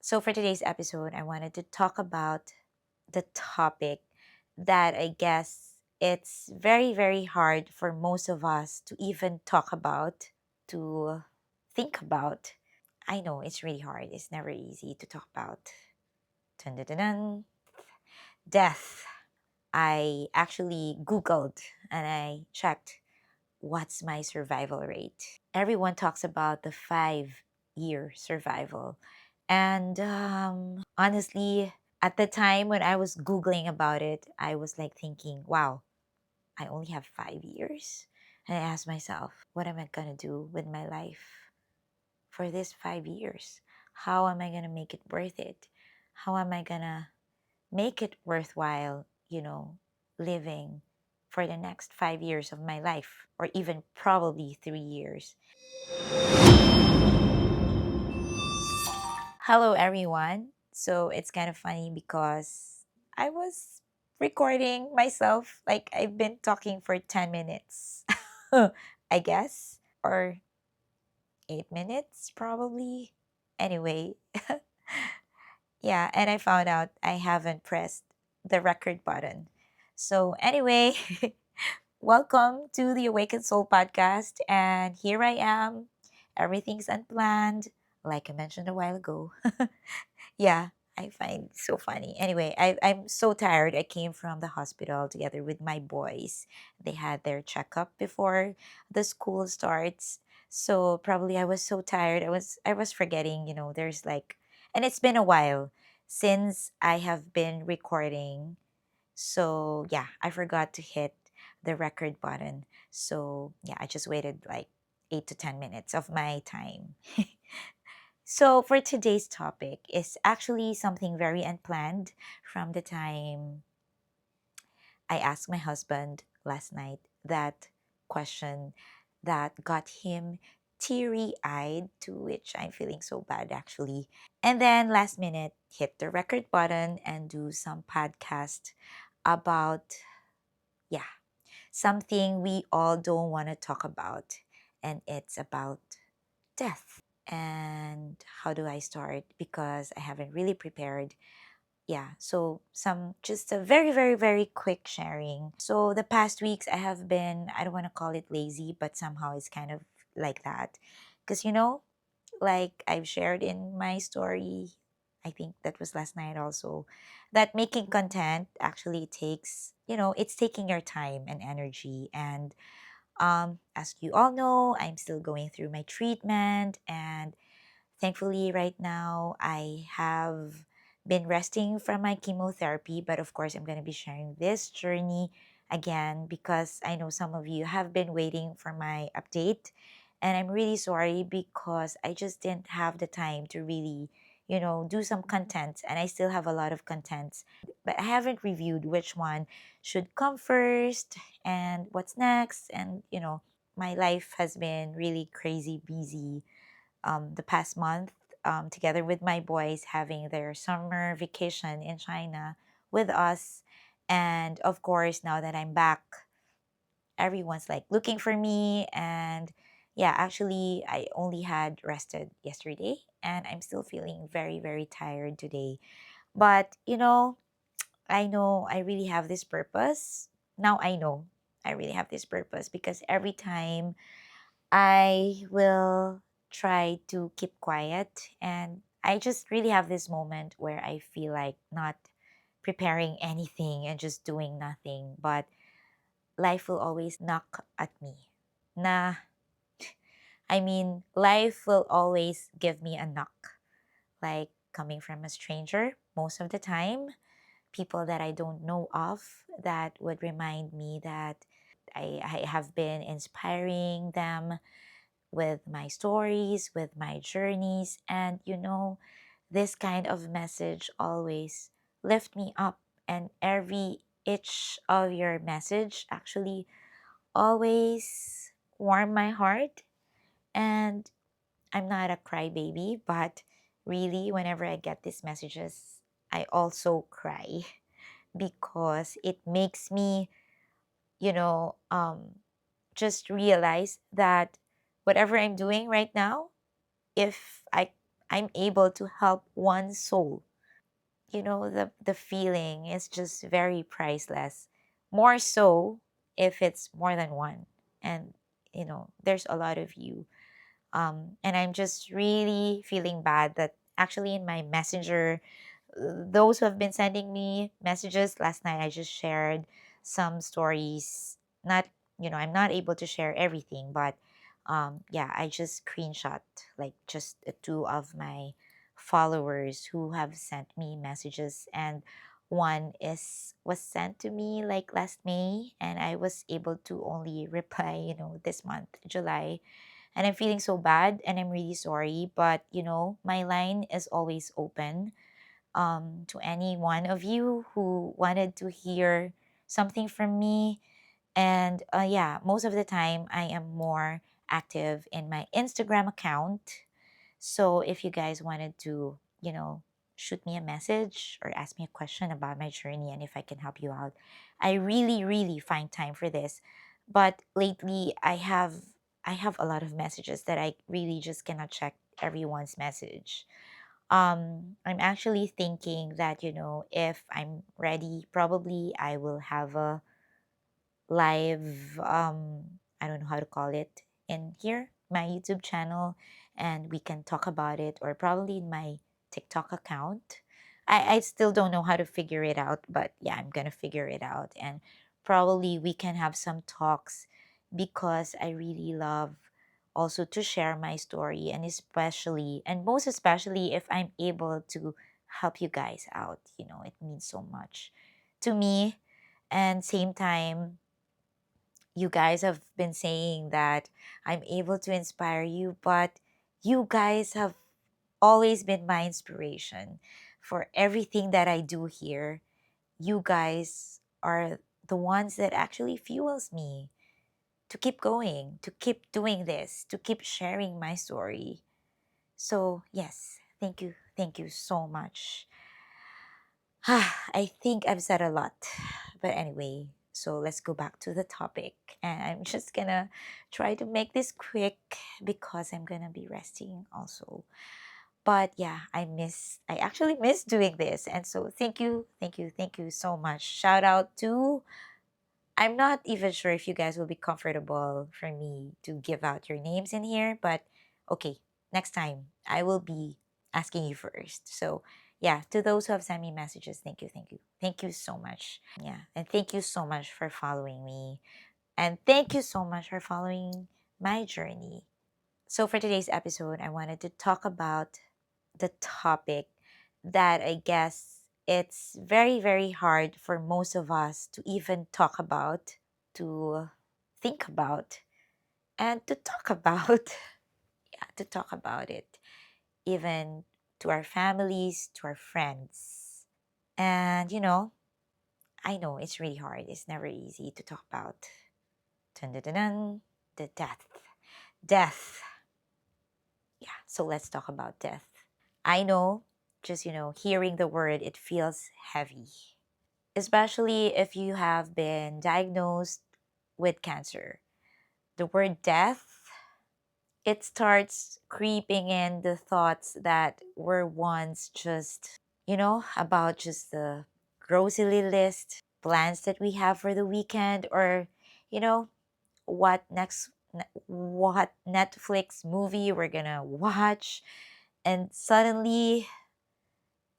So, for today's episode, I wanted to talk about the topic that I guess it's very, very hard for most of us to even talk about, to think about. I know it's really hard, it's never easy to talk about. Dun, dun, dun, dun. Death. I actually Googled and I checked what's my survival rate. Everyone talks about the 5 year survival. And honestly, at the time when I was Googling about it, I was like thinking, wow, I only have 5 years. And I asked myself, what am I going to do with my life for this 5 years? How am I going to make it worth it? How am I going to make it worthwhile, living for the next 5 years of my life, or even probably 3 years? Hello, everyone. So it's kind of funny because I was recording myself like I've been talking for 10 minutes, I guess, or 8 minutes, probably. Anyway, yeah, and I found out I haven't pressed the record button. So, anyway, welcome to the Awakened Soul podcast. And here I am. Everything's unplanned, like I mentioned a while ago. Yeah, I find it so funny. Anyway, I'm so tired. I came from the hospital together with my boys. They had their checkup before the school starts. So probably I was so tired. I was forgetting, there's like, and it's been a while since I have been recording. So yeah, I forgot to hit the record button. So yeah, I just waited like 8 to 10 minutes of my time. So for today's topic is actually something very unplanned from the time I asked my husband last night that question that got him teary eyed, to which I'm feeling so bad actually. And then last minute, hit the record button and do some podcast about, yeah, something we all don't want to talk about. And it's about death. And how do I start? Because I haven't really prepared. Yeah, so some just a very, very, very quick sharing. So the past weeks I have been, I don't want to call it lazy, but somehow it's kind of like that. Because, like I've shared in my story, I think that was last night also, that making content actually takes, it's taking your time and energy. And as you all know, I'm still going through my treatment, and thankfully, right now, I have been resting from my chemotherapy, but of course, I'm going to be sharing this journey again because I know some of you have been waiting for my update. And I'm really sorry because I just didn't have the time to really, do some content. And I still have a lot of contents, but I haven't reviewed which one should come first and what's next. And, my life has been really crazy busy the past month, together with my boys having their summer vacation in China with us. And of course, now that I'm back, everyone's like looking for me. And yeah, actually, I only had rested yesterday and I'm still feeling very, very tired today. But, I know I really have this purpose. Now I know I really have this purpose because every time I will try to keep quiet. And I just really have this moment where I feel like not preparing anything and just doing nothing. But life will always knock at me. Nah, I mean, life will always give me a knock, like coming from a stranger most of the time, people that I don't know of that would remind me that I have been inspiring them with my stories, with my journeys. And this kind of message always lift me up. And every each of your message actually always warm my heart. And I'm not a crybaby, but really, whenever I get these messages, I also cry because it makes me, you know, um, just realize that whatever I'm doing right now, if I'm able to help one soul. The feeling is just very priceless. More so if it's more than one. And there's a lot of you. And I'm just really feeling bad that actually in my messenger, those who have been sending me messages last night, I just shared some stories. Not, I'm not able to share everything, but yeah, I just screenshot like just two of my followers who have sent me messages, and one is was sent to me like last May, and I was able to only reply, this month, July. And I'm feeling so bad and I'm really sorry, but my line is always open to any one of you who wanted to hear something from me. And yeah, most of the time I am more active in my Instagram account. So if you guys wanted to, shoot me a message or ask me a question about my journey and if I can help you out, I really, really find time for this. But lately I have a lot of messages that I really just cannot check everyone's message. I'm actually thinking that, if I'm ready, probably I will have a live, I don't know how to call it, in here, my YouTube channel, and we can talk about it, or probably in my TikTok account. I still don't know how to figure it out, but yeah, I'm gonna figure it out, and probably we can have some talks, because I really love also to share my story, and especially and most especially if I'm able to help you guys out. It means so much to me. And same time, you guys have been saying that I'm able to inspire you, but you guys have always been my inspiration for everything that I do here. You guys are the ones that actually fuels me to keep going, to keep doing this, to keep sharing my story. So, yes, thank you. Thank you so much. I think I've said a lot. But anyway, so let's go back to the topic. And I'm just gonna try to make this quick because I'm gonna be resting also. But yeah, I actually miss doing this. And so thank you, thank you, thank you so much. Shout out to, I'm not even sure if you guys will be comfortable for me to give out your names in here, but okay, next time I will be asking you first. So, yeah, to those who have sent me messages, thank you, thank you. Thank you so much. Yeah, and thank you so much for following me. And thank you so much for following my journey. So, for today's episode, I wanted to talk about the topic that I guess it's very, very hard for most of us to even talk about, to think about, and to talk about. Yeah, to talk about it, even to our families, to our friends. And, I know it's really hard. It's never easy to talk about. Dun, dun, dun, dun, the death. Death. Yeah, so let's talk about death. I know, just, hearing the word, it feels heavy, especially if you have been diagnosed with cancer. The word death, it starts creeping in the thoughts that were once just, about just the grocery list, plans that we have for the weekend, or, you know, what Netflix movie we're gonna watch. And suddenly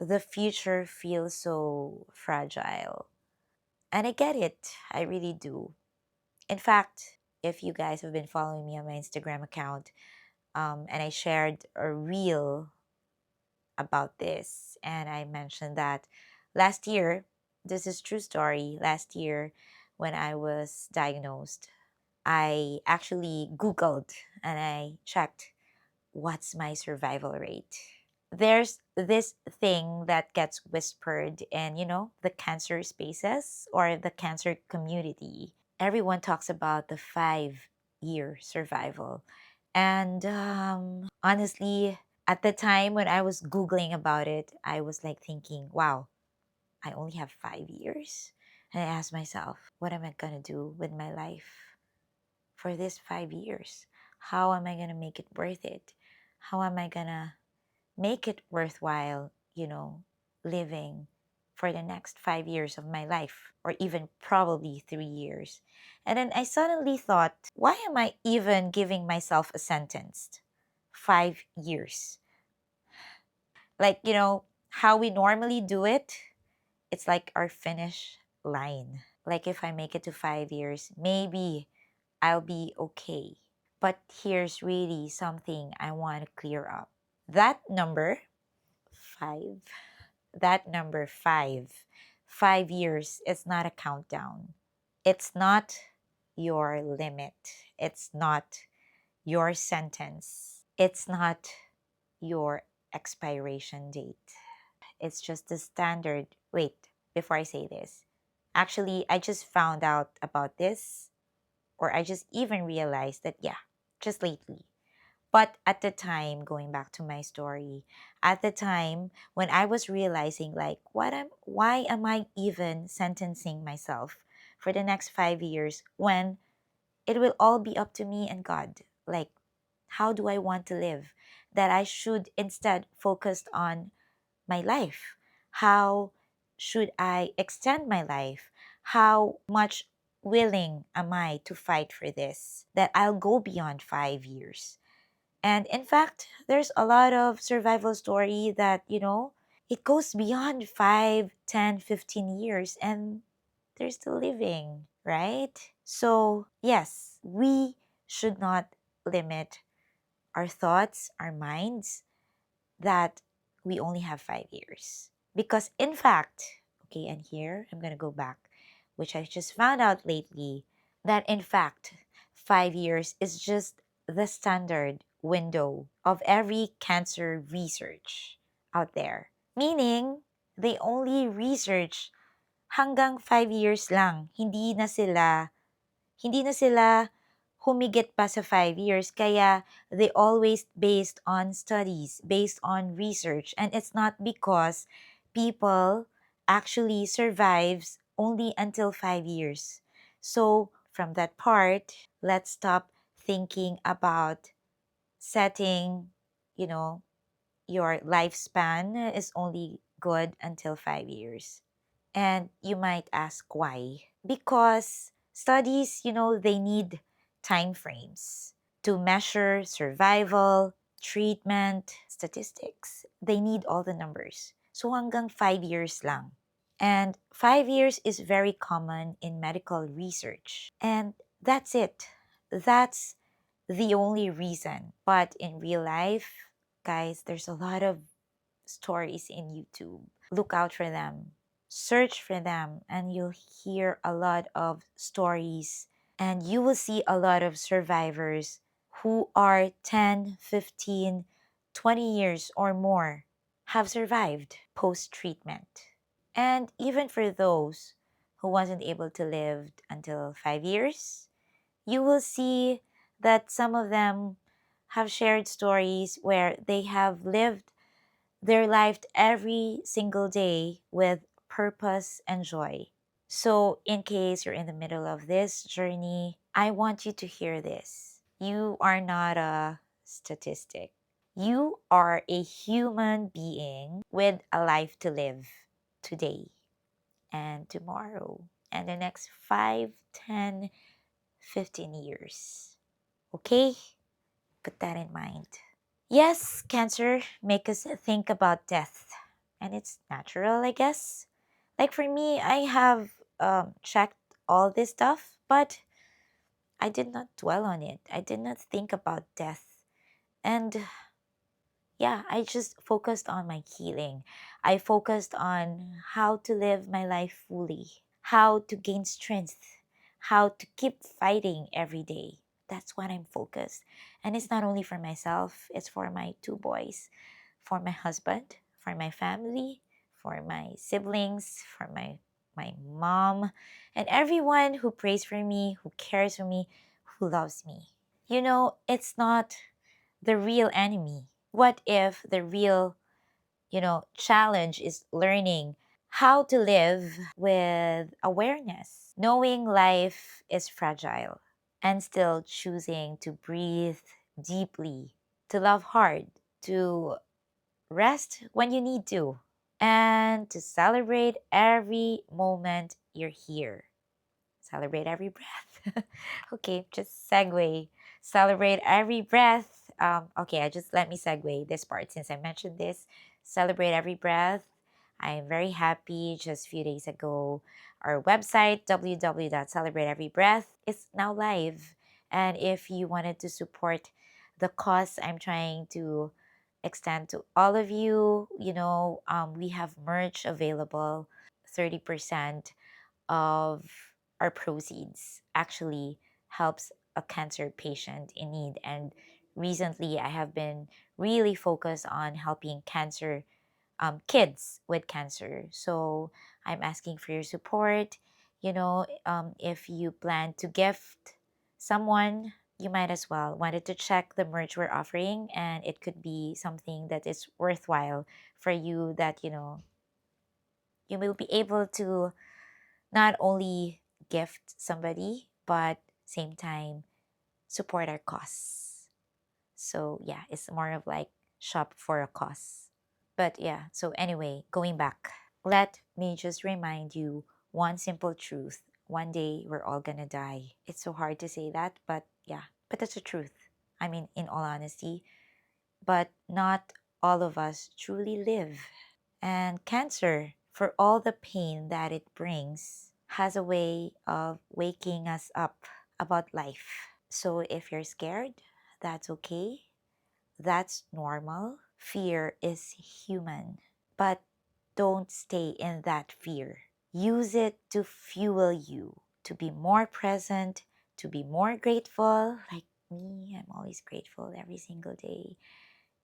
the future feels so fragile. And I get it. I really do. In fact, if you guys have been following me on my Instagram account, and I shared a reel about this, and I mentioned that last year, this is true story, last year when I was diagnosed, I actually Googled and I checked what's my survival rate. There's this thing that gets whispered in, the cancer spaces or the cancer community. Everyone talks about the 5-year survival. And honestly, at the time when I was Googling about it, I was like thinking, wow, I only have 5 years. And I asked myself, what am I going to do with my life for this 5 years? How am I going to make it worth it? How am I going to make it worthwhile, living for the next 5 years of my life, or even probably 3 years. And then I suddenly thought, why am I even giving myself a sentence? 5 years. Like, how we normally do it, it's like our finish line. Like, if I make it to 5 years, maybe I'll be okay. But here's really something I want to clear up. That number, five, that number 5 years is not a countdown. It's not your limit. It's not your sentence. It's not your expiration date. It's just the standard. Wait, before I say this, actually, I just found out about this, or I just even realized that, yeah, just lately. But at the time, going back to my story, at the time when I was realizing, like, why am I even sentencing myself for the next 5 years when it will all be up to me and God? Like, how do I want to live? That I should instead focus on my life. How should I extend my life? How much willing am I to fight for this? That I'll go beyond 5 years. And in fact, there's a lot of survival story that, it goes beyond 5, 10, 15 years and they're still living, right? So, yes, we should not limit our thoughts, our minds, that we only have 5 years. Because, in fact, okay, and here I'm going to go back, which I just found out lately, that in fact, 5 years is just the standard window of every cancer research out there. Meaning, they only research hanggang 5 years lang. Hindi na sila humigit pa sa 5 years. Kaya they always based on studies, based on research. And it's not because people actually survives only until 5 years. So from that part, let's stop thinking about setting, you know, your lifespan is only good until 5 years. And you might ask why? Because studies, they need time frames to measure survival, treatment, statistics. They need all the numbers. So hanggang 5 years lang. And 5 years is very common in medical research. And that's it. That's the only reason. But in real life, guys, there's a lot of stories in YouTube. Look out for them. Search for them, and you'll hear a lot of stories, and you will see a lot of survivors who are 10, 15, 20 years or more have survived post treatment. And even for those who wasn't able to live until 5 years, you will see that some of them have shared stories where they have lived their life every single day with purpose and joy. So, in case you're in the middle of this journey, I want you to hear this. You are not a statistic. You are a human being with a life to live today and tomorrow and the next 5, 10, 15 years. Okay? Put that in mind. Yes, cancer make us think about death, and it's natural, I guess. Like for me, I have checked all this stuff, but I did not dwell on it. I did not think about death, and yeah, I just focused on my healing. I focused on how to live my life fully, how to gain strength, how to keep fighting every day. That's what I'm focused. And it's not only for myself, it's for my two boys, for my husband, for my family, for my siblings, for my mom, and everyone who prays for me, who cares for me, who loves me. It's not the real enemy. What if the real, challenge is learning how to live with awareness, knowing life is fragile, and still choosing to breathe deeply, to love hard, to rest when you need to, and to celebrate every moment you're here. Celebrate every breath. Okay, just segue. Celebrate every breath. Okay, I just let me segue this part since I mentioned this. Celebrate every breath. I'm very happy. Just a few days ago, our website www.celebrateeverybreath is now live. And if you wanted to support the cause I'm trying to extend to all of you, we have merch available. 30% of our proceeds actually helps a cancer patient in need. And recently, I have been really focused on helping cancer kids with cancer. So I'm asking for your support. If you plan to gift someone, you might as well wanted to check the merch we're offering, and it could be something that is worthwhile for you, that you will be able to not only gift somebody, but same time support our cause. So yeah, it's more of like shop for a cause. But yeah, so anyway, going back, let me just remind you one simple truth. One day we're all gonna die. It's so hard to say that, but yeah, but that's the truth. I mean, in all honesty, but not all of us truly live. And cancer, for all the pain that it brings, has a way of waking us up about life. So if you're scared, that's okay. That's normal. Fear is human. But don't stay in that fear. Use it to fuel you, to be more present, to be more grateful. Like me, I'm always grateful every single day.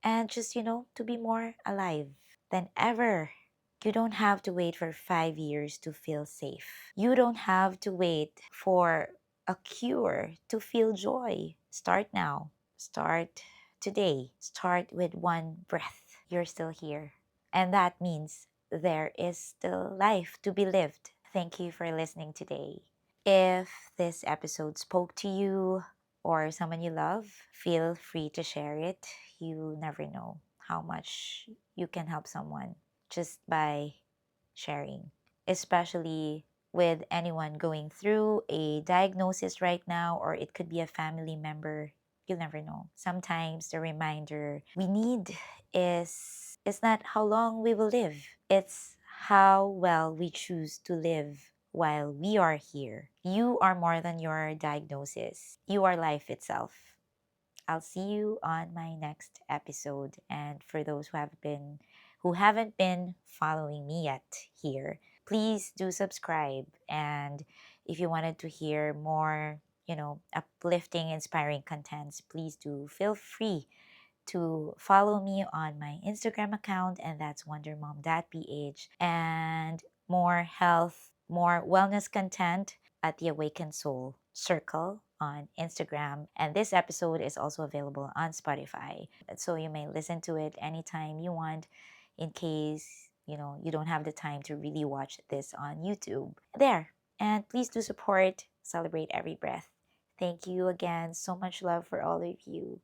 And just, to be more alive than ever. You don't have to wait for 5 years to feel safe. You don't have to wait for a cure to feel joy. Start now. Start today. Start with one breath. You're still here. And that means there is still life to be lived. Thank you for listening today. If this episode spoke to you or someone you love, feel free to share it. You never know how much you can help someone just by sharing, especially with anyone going through a diagnosis right now, or it could be a family member. You'll never know. Sometimes the reminder we need is not how long we will live. It's how well we choose to live while we are here. You are more than your diagnosis. You are life itself. I'll see you on my next episode. And for those who haven't been following me yet here, please do subscribe. And if you wanted to hear more, uplifting, inspiring contents, please do feel free to follow me on my Instagram account, and that's WanderMom.ph, and more health, more wellness content at the Awakened Soul Circle on Instagram. And this episode is also available on Spotify. So you may listen to it anytime you want in case, you don't have the time to really watch this on YouTube. There. And please do support Celebrate Every Breath. Thank you again. So much love for all of you.